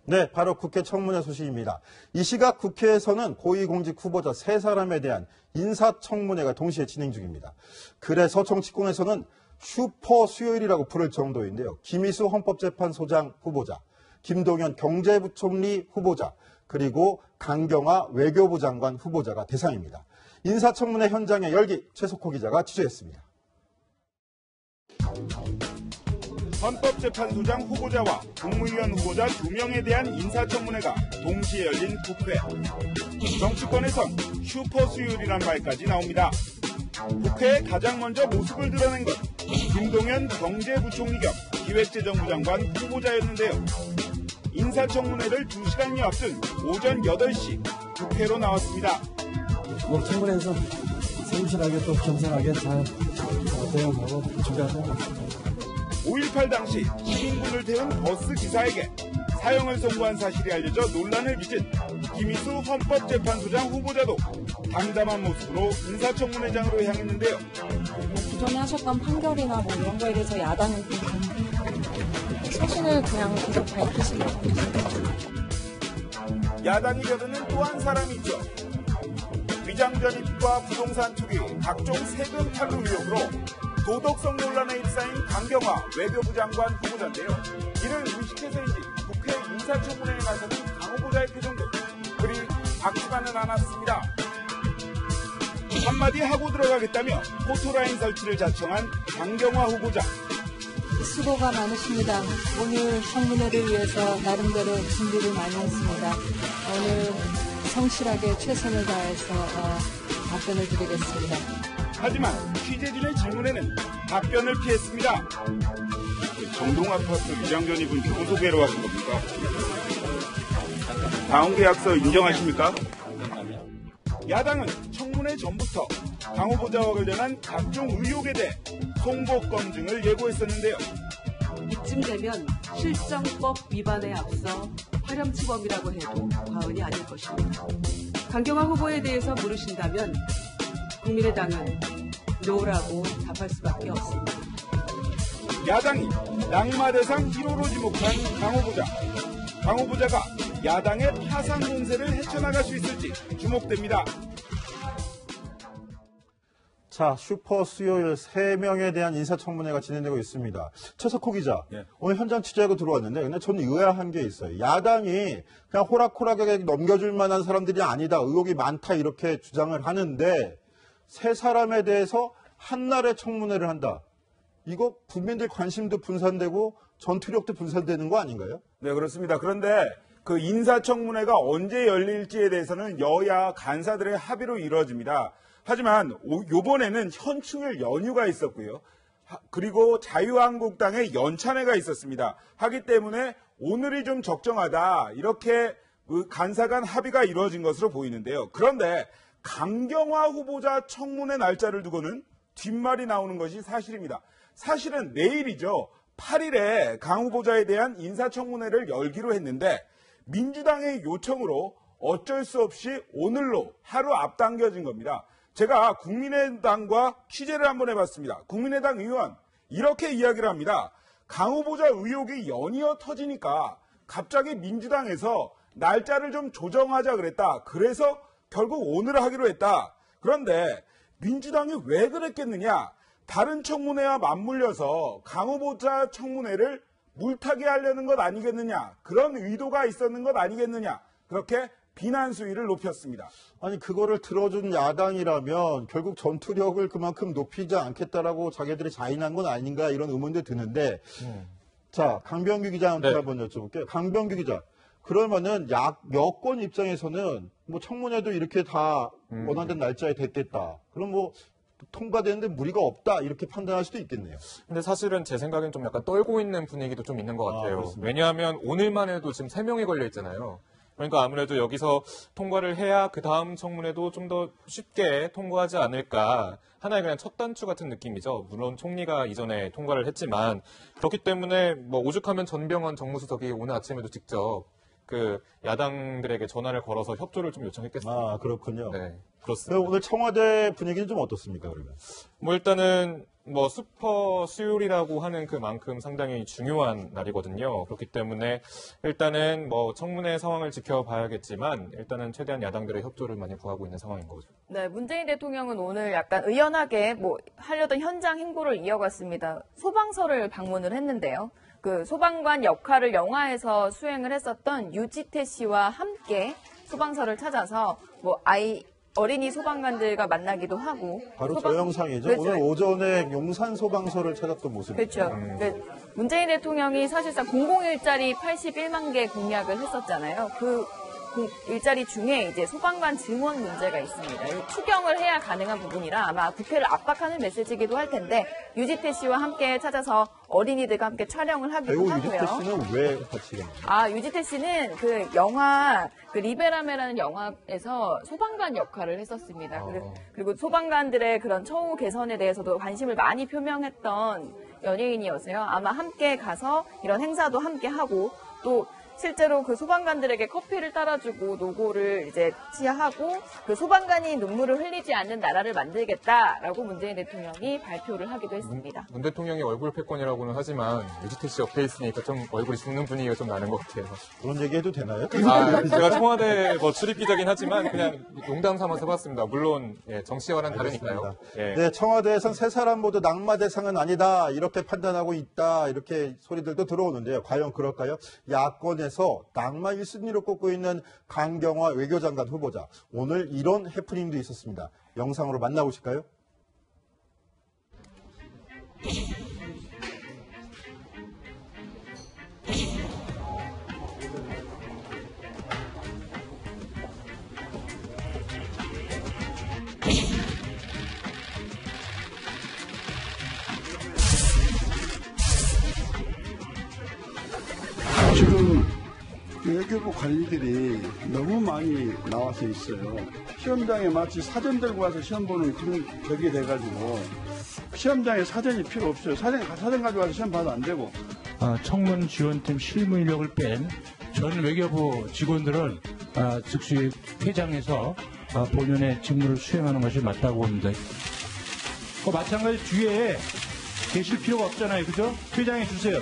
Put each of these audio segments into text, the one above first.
네, 바로 국회 청문회 소식입니다. 이 시각 국회에서는 고위공직 후보자 3사람에 대한 인사청문회가 동시에 진행 중입니다. 그래서 정치권에서는 슈퍼 수요일이라고 부를 정도인데요. 김희수 헌법재판소장 후보자, 김동연 경제부총리 후보자, 그리고 강경화 외교부 장관 후보자가 대상입니다. 인사청문회 현장의 열기 최석호 기자가 취재했습니다. 헌법재판소장 후보자와 국무위원 후보자 2명에 대한 인사청문회가 동시에 열린 국회. 정치권에선 슈퍼수요일이란 말까지 나옵니다. 국회에 가장 먼저 모습을 드러낸 것, 김동연 경제부총리 겸 기획재정부 장관 후보자였는데요. 인사청문회를 2시간이 앞둔 오전 8시 국회로 나왔습니다. 청문회에서 성실하게 또 겸손하게 잘 대응하고 준비하겠습니다. 5.18 당시 시민군을 태운 버스 기사에게 사형을 선고한 사실이 알려져 논란을 빚은 김희수 헌법재판소장 후보자도 담담한 모습으로 인사청문회장으로 향했는데요. 기존에 하셨던 판결이나 뭐 이런 거에 대해서 야당은 소신을 그냥 계속 밝히시려고 야당이 겨드는 또 한 사람이 있죠. 위장 전입과 부동산 투기, 각종 세금 탈루 의혹으로 도덕성 논란에 휩싸인 강경화 외교부 장관 후보자인데요. 이를 의식해서인지 국회 인사청문회에 나서는 강 후보자의 표정도 그리 밝지만은 않았습니다. 한마디 하고 들어가겠다며 포토라인 설치를 자청한 강경화 후보자. 수고가 많으십니다. 오늘 청문회를 위해서 나름대로 준비를 많이 했습니다. 오늘 성실하게 최선을 다해서 답변을 드리겠습니다. 하지만 취재진의 질문에는 답변을 피했습니다. 정동아파트 위장 전입은 교도소개로 하신 겁니까? 다음 계약서 인정하십니까? 야당은 청문회 전부터 강 후보자와 관련한 각종 의혹에 대해 송복 검증을 예고했었는데요. 이쯤 되면 실정법 위반에 앞서 파렴치범이라고 해도 과언이 아닐 것입니다. 강경화 후보에 대해서 물으신다면 국민의당은 노라고 답할 수밖에 없습니다. 야당이 낙마대상 1호로 지목한 강 후보자. 강 후보자가 야당의 파상 논세를 헤쳐나갈 수 있을지 주목됩니다. 자, 슈퍼 수요일 3명에 대한 인사청문회가 진행되고 있습니다. 최석호 기자, 오늘 현장 취재하고 들어왔는데 근데 저는 의아한 게 있어요. 야당이 그냥 호락호락하게 넘겨줄 만한 사람들이 아니다, 의혹이 많다 이렇게 주장을 하는데 3사람에 대해서 한날에 청문회를 한다. 이거 국민들 관심도 분산되고 전투력도 분산되는 거 아닌가요? 네, 그렇습니다. 그런데 그 인사청문회가 언제 열릴지에 대해서는 여야 간사들의 합의로 이루어집니다. 하지만 이번에는 현충일 연휴가 있었고요. 그리고 자유한국당의 연찬회가 있었습니다. 하기 때문에 오늘이 좀 적정하다. 이렇게 간사 간 합의가 이루어진 것으로 보이는데요. 그런데 강경화 후보자 청문회 날짜를 두고는 뒷말이 나오는 것이 사실입니다. 사실은 내일이죠. 8일에 강 후보자에 대한 인사청문회를 열기로 했는데 민주당의 요청으로 어쩔 수 없이 오늘로 하루 앞당겨진 겁니다. 제가 국민의당과 취재를 한번 해봤습니다. 국민의당 의원 이렇게 이야기를 합니다. 강 후보자 의혹이 연이어 터지니까 갑자기 민주당에서 날짜를 좀 조정하자 그랬다. 그래서 결국 오늘 하기로 했다. 그런데 민주당이 왜 그랬겠느냐. 다른 청문회와 맞물려서 강 후보자 청문회를 물타기 하려는 것 아니겠느냐. 그런 의도가 있었는 것 아니겠느냐. 그렇게 비난 수위를 높였습니다. 아니 그거를 들어준 야당이라면 결국 전투력을 그만큼 높이지 않겠다라고 자기들이 자인한 건 아닌가 이런 의문도 드는데 자 강병규 기자한테 한번 여쭤볼게요. 강병규 기자 그러면은 여권 입장에서는 뭐 청문회도 이렇게 다 원하는 날짜에 됐겠다. 그럼 뭐 통과되는데 무리가 없다 이렇게 판단할 수도 있겠네요. 근데 사실은 제 생각엔 좀 약간 떨고 있는 분위기도 좀 있는 것 같아요. 왜냐하면 오늘만 해도 지금 3명이 걸려 있잖아요. 그러니까 아무래도 여기서 통과를 해야 그 다음 청문회도 좀 더 쉽게 통과하지 않을까. 하나의 그냥 첫 단추 같은 느낌이죠. 물론 총리가 이전에 통과를 했지만 그렇기 때문에 뭐 오죽하면 전병헌 정무수석이 오늘 아침에도 직접 그 야당들에게 전화를 걸어서 협조를 좀 요청했겠습니다. 아, 그렇군요. 네, 그렇습니다. 오늘 청와대 분위기는 좀 어떻습니까, 그러면? 뭐 일단은 뭐 슈퍼 수요일이라고 하는 그만큼 상당히 중요한 날이거든요. 그렇기 때문에 일단은 뭐 청문회 상황을 지켜봐야겠지만 일단은 최대한 야당들의 협조를 많이 구하고 있는 상황인 거죠. 네, 문재인 대통령은 오늘 약간 의연하게 뭐 하려던 현장 행보를 이어갔습니다. 소방서를 방문을 했는데요. 그 소방관 역할을 영화에서 수행을 했었던 유지태 씨와 함께 소방서를 찾아서 뭐 어린이 소방관들과 만나기도 하고. 바로 저 영상이죠. 그렇죠. 오늘 오전에 용산 소방서를 찾았던 모습이죠. 그렇죠. 문재인 대통령이 사실상 공공일자리 81만 개 공약을 했었잖아요. 그 일자리 중에 이제 소방관 증원 문제가 있습니다. 이 추경을 해야 가능한 부분이라 아마 국회를 압박하는 메시지이기도 할 텐데 유지태 씨와 함께 찾아서 어린이들과 함께 촬영을 하기도 배우 하고요. 유지태 씨는 왜 같이 갔나요? 유지태 씨는 그 영화 리베라메라는 영화에서 소방관 역할을 했었습니다. 그리고 소방관들의 그런 처우 개선에 대해서도 관심을 많이 표명했던 연예인이어서요. 아마 함께 가서 이런 행사도 함께 하고 또 실제로 그 소방관들에게 커피를 따라주고 노고를 이제 치하고 그 소방관이 눈물을 흘리지 않는 나라를 만들겠다라고 문재인 대통령이 발표를 하기도 했습니다. 문 대통령이 얼굴 패권이라고는 하지만 유지태 씨 옆에 있으니까 좀 얼굴이 죽는 분위기가 좀 나는 것 같아요. 그런 얘기해도 되나요? 제가 청와대 뭐 출입 기자긴 하지만 그냥 농담 삼아서 해봤습니다. 물론 정치와는 다르니까요. 예. 네, 청와대에선 세 사람 모두 낙마 대상은 아니다 이렇게 판단하고 있다 이렇게 소리들도 들어오는데요. 과연 그럴까요? 야권에서 낙마 1순위로 꼽고 있는 강경화 외교장관 후보자. 오늘 이런 해프닝도 있었습니다. 영상으로 만나보실까요? 지금 외교부 관리들이 너무 많이 나와서 있어요. 시험장에 마치 사전 들고 와서 시험 보는 그런 격이 돼가지고 시험장에 사전이 필요 없어요. 사전 가져와서 시험 봐도 안 되고. 청문 지원팀 실무 인력을 뺀 전 외교부 직원들은 즉시 회장에서 본연의 직무를 수행하는 것이 맞다고 봅니다. 마찬가지 뒤에 계실 필요가 없잖아요. 그죠? 회장해 주세요.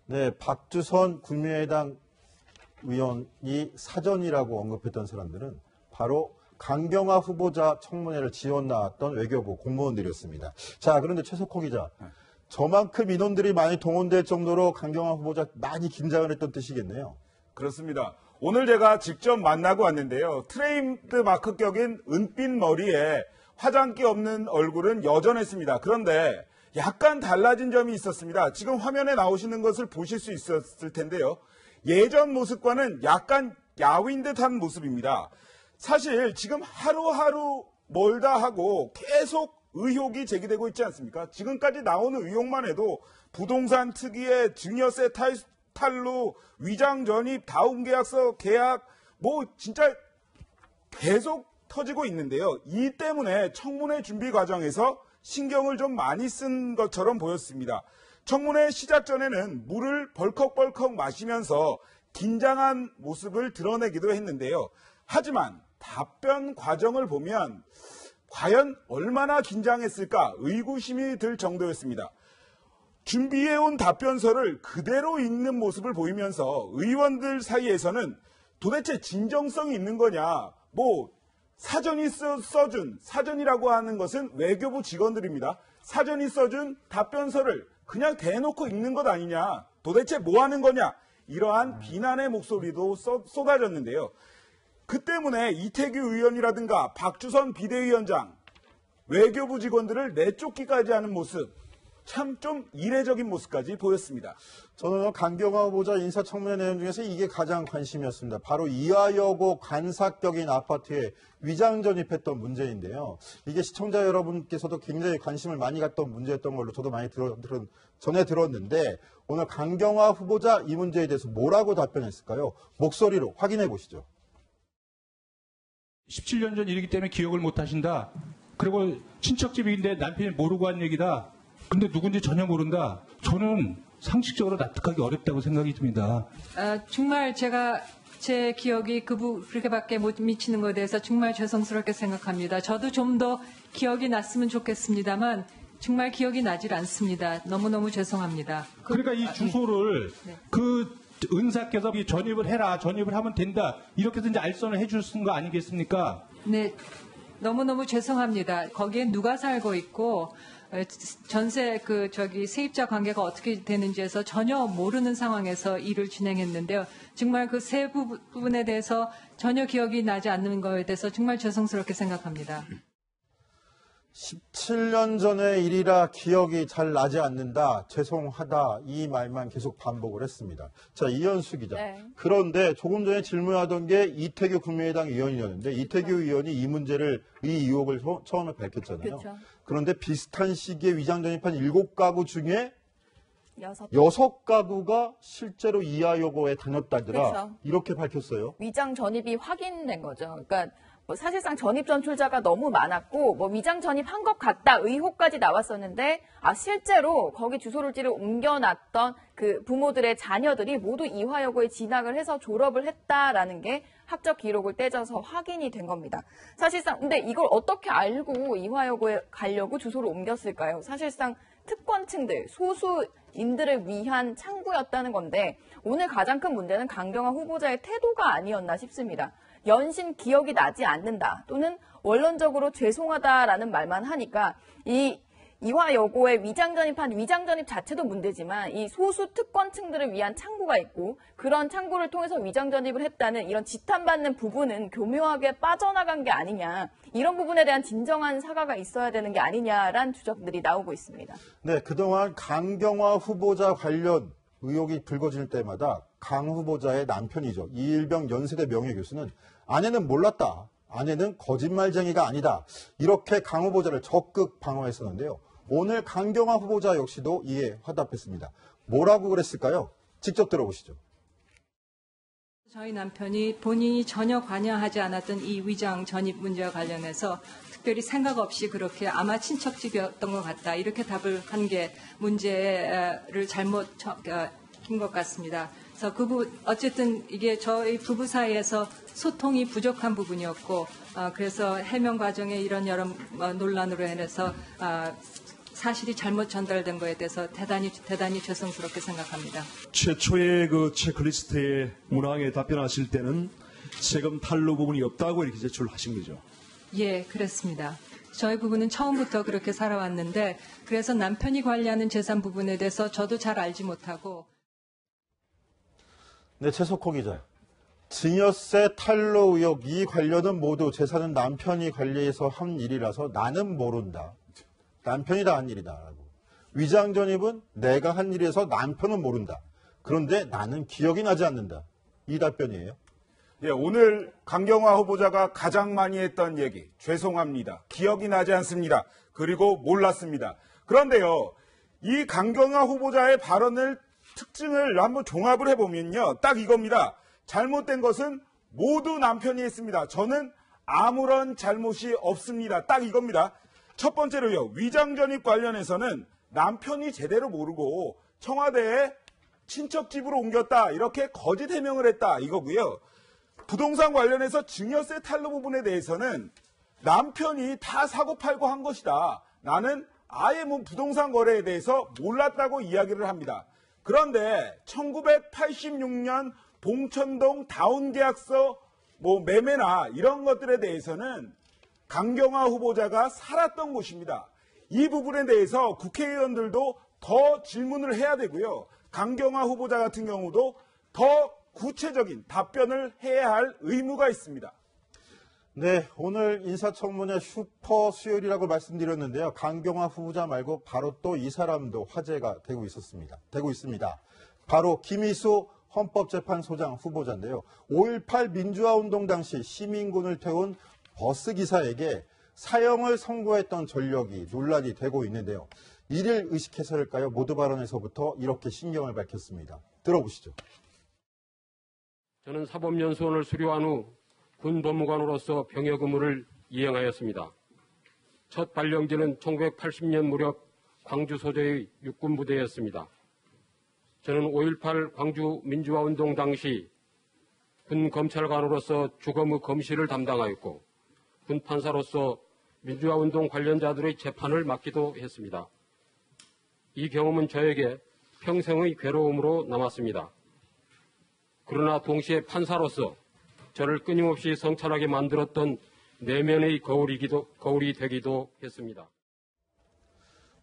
네, 박주선 국민의당 의원이 사전이라고 언급했던 사람들은 바로 강경화 후보자 청문회를 지원 나왔던 외교부 공무원들이었습니다. 자, 그런데 최석호 기자, 저만큼 인원들이 많이 동원될 정도로 강경화 후보자 많이 긴장을 했던 뜻이겠네요. 그렇습니다. 오늘 제가 직접 만나고 왔는데요. 트레이드 마크격인 은빛 머리에 화장기 없는 얼굴은 여전했습니다. 그런데 약간 달라진 점이 있었습니다. 지금 화면에 나오시는 것을 보실 수 있었을 텐데요. 예전 모습과는 약간 야윈 듯한 모습입니다. 사실 지금 하루하루 멀다 하고 계속 의혹이 제기되고 있지 않습니까? 지금까지 나오는 의혹만 해도 부동산 특위의 증여세 탈루, 위장 전입, 다운 계약서 계약, 뭐 진짜 계속 터지고 있는데요. 이 때문에 청문회 준비 과정에서 신경을 좀 많이 쓴 것처럼 보였습니다. 청문회 시작 전에는 물을 벌컥벌컥 마시면서 긴장한 모습을 드러내기도 했는데요. 하지만 답변 과정을 보면 과연 얼마나 긴장했을까 의구심이 들 정도였습니다. 준비해온 답변서를 그대로 읽는 모습을 보이면서 의원들 사이에서는 도대체 진정성이 있는 거냐, 사전이 써준, 사전이라고 하는 것은 외교부 직원들입니다. 사전이 써준 답변서를 그냥 대놓고 읽는 것 아니냐, 도대체 뭐 하는 거냐, 이러한 비난의 목소리도 쏟아졌는데요. 그 때문에 이태규 의원이라든가 박주선 비대위원장, 외교부 직원들을 내쫓기까지 하는 모습, 참 좀 이례적인 모습까지 보였습니다. 저는 강경화 후보자 인사청문회 내용 중에서 이게 가장 관심이었습니다. 바로 이화여고 간사격인 아파트에 위장 전입했던 문제인데요. 이게 시청자 여러분께서도 굉장히 관심을 많이 갖던 문제였던 걸로 저도 많이 전해 들었는데 오늘 강경화 후보자 이 문제에 대해서 뭐라고 답변했을까요? 목소리로 확인해 보시죠. 17년 전 일이기 때문에 기억을 못 하신다. 그리고 친척집인데 남편이 모르고 한 얘기다. 근데 누군지 전혀 모른다. 저는 상식적으로 납득하기 어렵다고 생각이 듭니다. 정말 제가 제 기억이 그렇게밖에 못 미치는 것에 대해서 정말 죄송스럽게 생각합니다. 저도 좀 더 기억이 났으면 좋겠습니다만 정말 기억이 나질 않습니다. 너무너무 죄송합니다. 그러니까 이 주소를 그 은사께서 전입을 해라, 전입을 하면 된다, 이렇게 해서 이제 알선을 해주신 거 아니겠습니까? 네, 너무너무 죄송합니다. 거기에 누가 살고 있고 전세 세입자 관계가 어떻게 되는지에서 전혀 모르는 상황에서 일을 진행했는데요. 정말 그 세 부분에 대해서 전혀 기억이 나지 않는 거에 대해서 정말 죄송스럽게 생각합니다. 17년 전의 일이라 기억이 잘 나지 않는다, 죄송하다, 이 말만 계속 반복을 했습니다. 자, 이현수 기자. 네. 그런데 조금 전에 질문하던 게 이태규 국민의당 의원이었는데 이태규 의원이 이 문제를, 이 의혹을 처음에 밝혔잖아요. 그렇죠. 그런데 비슷한 시기에 위장 전입한 7가구 중에 6가구가 실제로 이하여고에 다녔다더라. 그렇죠. 이렇게 밝혔어요. 위장 전입이 확인된 거죠. 그러니까 사실상 전입 전출자가 너무 많았고 위장 전입한 것 같다 의혹까지 나왔었는데 실제로 거기 주소를 옮겨놨던 그 부모들의 자녀들이 모두 이화여고에 진학을 해서 졸업을 했다라는 게 학적 기록을 떼져서 확인이 된 겁니다. 사실상 근데 이걸 어떻게 알고 이화여고에 가려고 주소를 옮겼을까요? 사실상 특권층들, 소수인들을 위한 창구였다는 건데 오늘 가장 큰 문제는 강경화 후보자의 태도가 아니었나 싶습니다. 연신 기억이 나지 않는다 또는 원론적으로 죄송하다라는 말만 하니까 이 이화여고에 위장 전입 자체도 문제지만 이 소수 특권층들을 위한 창구가 있고 그런 창구를 통해서 위장 전입을 했다는 이런 지탄받는 부분은 교묘하게 빠져나간 게 아니냐, 이런 부분에 대한 진정한 사과가 있어야 되는 게 아니냐라는 주장들이 나오고 있습니다. 네, 그동안 강경화 후보자 관련 의혹이 불거질 때마다 강 후보자의 남편이죠. 이일병 연세대 명예교수는 아내는 몰랐다, 아내는 거짓말쟁이가 아니다, 이렇게 강 후보자를 적극 방어했었는데요. 오늘 강경화 후보자 역시도 이에 화답했습니다. 뭐라고 그랬을까요? 직접 들어보시죠. 저희 남편이 본인이 전혀 관여하지 않았던 이 위장 전입 문제와 관련해서 특별히 생각 없이 그렇게 아마 친척집이었던 것 같다, 이렇게 답을 한 게 문제를 잘못한 것 같습니다. 그래서 어쨌든 이게 저희 부부 사이에서 소통이 부족한 부분이었고, 그래서 해명 과정에 이런 여러 논란으로 인해서 사실이 잘못 전달된 것에 대해서 대단히 죄송스럽게 생각합니다. 최초의 그 체크리스트의 문항에 답변하실 때는 세금 탈루 부분이 없다고 이렇게 제출하신 거죠? 예, 그렇습니다. 저희 부부는 처음부터 그렇게 살아왔는데 그래서 남편이 관리하는 재산 부분에 대해서 저도 잘 알지 못하고. 네, 최석호 기자. 증여세 탈루 의혹, 이 관련은 모두 재산은 남편이 관리해서 한 일이라서 나는 모른다. 남편이 다 한 일이다라고. 위장 전입은 내가 한 일이라서 남편은 모른다. 그런데 나는 기억이 나지 않는다. 이 답변이에요. 예, 오늘 강경화 후보자가 가장 많이 했던 얘기, 죄송합니다, 기억이 나지 않습니다, 그리고 몰랐습니다. 그런데요, 이 강경화 후보자의 발언을 특징을 한번 종합을 해보면요, 딱 이겁니다. 잘못된 것은 모두 남편이 했습니다. 저는 아무런 잘못이 없습니다. 딱 이겁니다. 첫 번째로요, 위장 전입 관련해서는 남편이 제대로 모르고 청와대에 친척집으로 옮겼다, 이렇게 거짓 해명을 했다, 이거고요. 부동산 관련해서 증여세 탈루 부분에 대해서는 남편이 다 사고 팔고 한 것이다, 나는 아예 부동산 거래에 대해서 몰랐다고 이야기를 합니다. 그런데 1986년 봉천동 다운계약서 매매나 이런 것들에 대해서는 강경화 후보자가 살았던 곳입니다. 이 부분에 대해서 국회의원들도 더 질문을 해야 되고요. 강경화 후보자 같은 경우도 더 구체적인 답변을 해야 할 의무가 있습니다. 네, 오늘 인사청문회 슈퍼 수요일이라고 말씀드렸는데요. 강경화 후보자 말고 바로 또 이 사람도 화제가 되고 있습니다. 바로 김희수 헌법재판소장 후보자인데요. 5.18 민주화운동 당시 시민군을 태운 버스 기사에게 사형을 선고했던 전력이 논란이 되고 있는데요. 이를 의식해서일까요? 모두 발언에서부터 이렇게 신경을 밝혔습니다. 들어보시죠. 저는 사법연수원을 수료한 후 군 법무관으로서 병역 의무를 이행하였습니다. 첫 발령지는 1980년 무렵 광주 소재의 육군부대였습니다. 저는 5.18 광주 민주화운동 당시 군 검찰관으로서 주검의 검시를 담당하였고 군 판사로서 민주화운동 관련자들의 재판을 맡기도 했습니다. 이 경험은 저에게 평생의 괴로움으로 남았습니다. 그러나 동시에 판사로서 저를 끊임없이 성찰하게 만들었던 내면의 거울이 되기도 했습니다.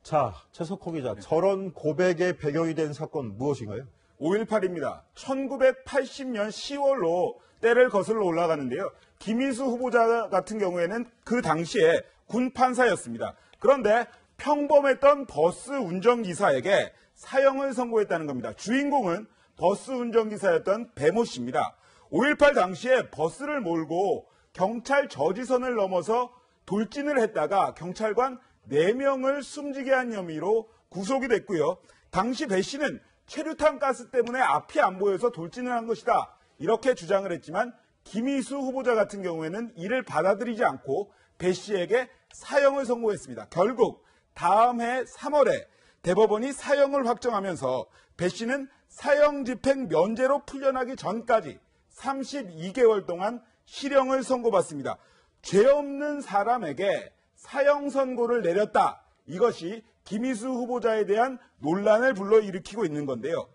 자, 최석호 기자, 저런 고백의 배경이 된 사건 무엇인가요? 5.18입니다. 1980년 10월로 때를 거슬러 올라가는데요. 김희수 후보자 같은 경우에는 그 당시에 군 판사였습니다. 그런데 평범했던 버스 운전기사에게 사형을 선고했다는 겁니다. 주인공은 버스 운전기사였던 배모 씨입니다. 5.18 당시에 버스를 몰고 경찰 저지선을 넘어서 돌진을 했다가 경찰관 4명을 숨지게 한 혐의로 구속이 됐고요. 당시 배 씨는 최루탄 가스 때문에 앞이 안 보여서 돌진을 한 것이다. 이렇게 주장을 했지만 김희수 후보자 같은 경우에는 이를 받아들이지 않고 배 씨에게 사형을 선고했습니다. 결국 다음 해 3월에 대법원이 사형을 확정하면서 배 씨는 사형 집행 면제로 풀려나기 전까지 32개월 동안 실형을 선고받습니다. 죄 없는 사람에게 사형 선고를 내렸다. 이것이 김희수 후보자에 대한 논란을 불러일으키고 있는 건데요.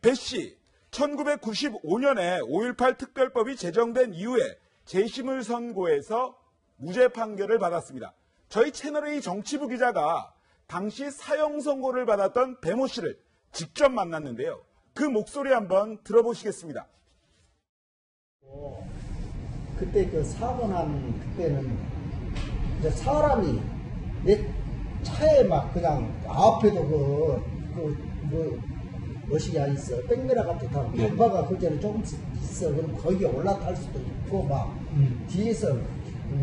배 씨, 1995년에 5.18 특별법이 제정된 이후에 재심을 선고해서 무죄 판결을 받았습니다. 저희 채널의 정치부 기자가 당시 사형 선고를 받았던 배모 씨를 직접 만났는데요. 그 목소리 한번 들어보시겠습니다. 그때 그 사고 난 그때는 이제 사람이 내 차에 막 그냥 앞에도 뭐시기야 있어. 백미라 같은 거 뱀바가 그전에 조금씩 있어. 그럼 거기에 올라탈 수도 있고 막 뒤에서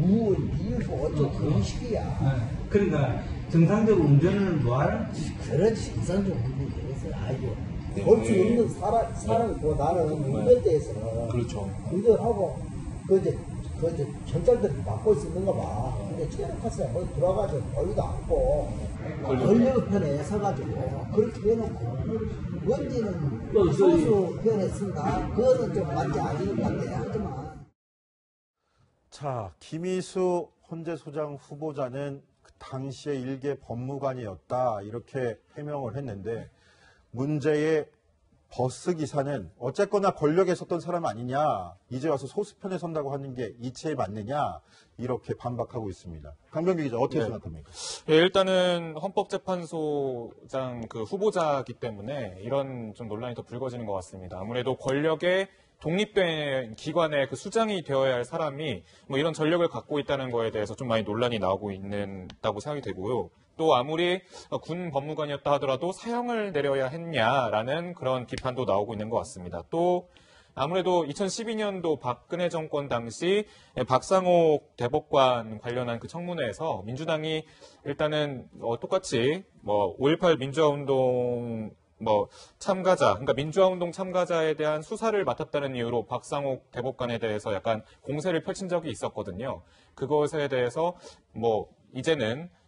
우울 비우고 어쩌고 그런 식이야. 그러니까 정상적으로 운전을 뭐하는? 그렇지. 정상적으로 운전해서 아이고 볼 수 없는 사람이고 나는 운전대에서 그렇죠. 운전하고 그 경찰들이 막고 있었는가 봐. 근데 체력카스가 거기 들어가지고 멀리도 않고 권력편에 서가지고 그렇게 해놓고 원지는 소수 편에 쓴다. 그거는 좀 맞지 않은 것 같아. 하지만 자, 김희수 헌재소장 후보자는 그 당시에 일개 법무관이었다. 이렇게 해명을 했는데 문제의 버스 기사는 어쨌거나 권력에 섰던 사람 아니냐, 이제 와서 소수편에 선다고 하는 게 이치에 맞느냐, 이렇게 반박하고 있습니다. 강병규 기자 어떻게 생각합니까? 네, 일단은 헌법재판소장 그 후보자이기 때문에 이런 좀 논란이 더 불거지는 것 같습니다. 아무래도 권력의 독립된 기관의 그 수장이 되어야 할 사람이 뭐 이런 전력을 갖고 있다는 거에 대해서 좀 많이 논란이 나오고 있다고 생각이 되고요. 또 아무리 군 법무관이었다 하더라도 사형을 내려야 했냐라는 그런 비판도 나오고 있는 것 같습니다. 또 아무래도 2012년도 박근혜 정권 당시 박상옥 대법관 관련한 그 청문회에서 민주당이 일단은 똑같이 5.18 민주화운동 참가자, 그러니까 민주화운동 참가자에 대한 수사를 맡았다는 이유로 박상옥 대법관에 대해서 약간 공세를 펼친 적이 있었거든요. 그것에 대해서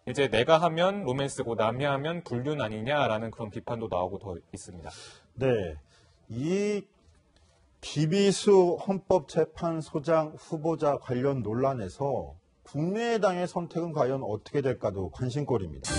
이제 내가 하면 로맨스고 남이 하면 불륜 아니냐라는 그런 비판도 나오고 더 있습니다. 네, 이 김희수 헌법재판소장 후보자 관련 논란에서 국민의당의 선택은 과연 어떻게 될까도 관심거리입니다.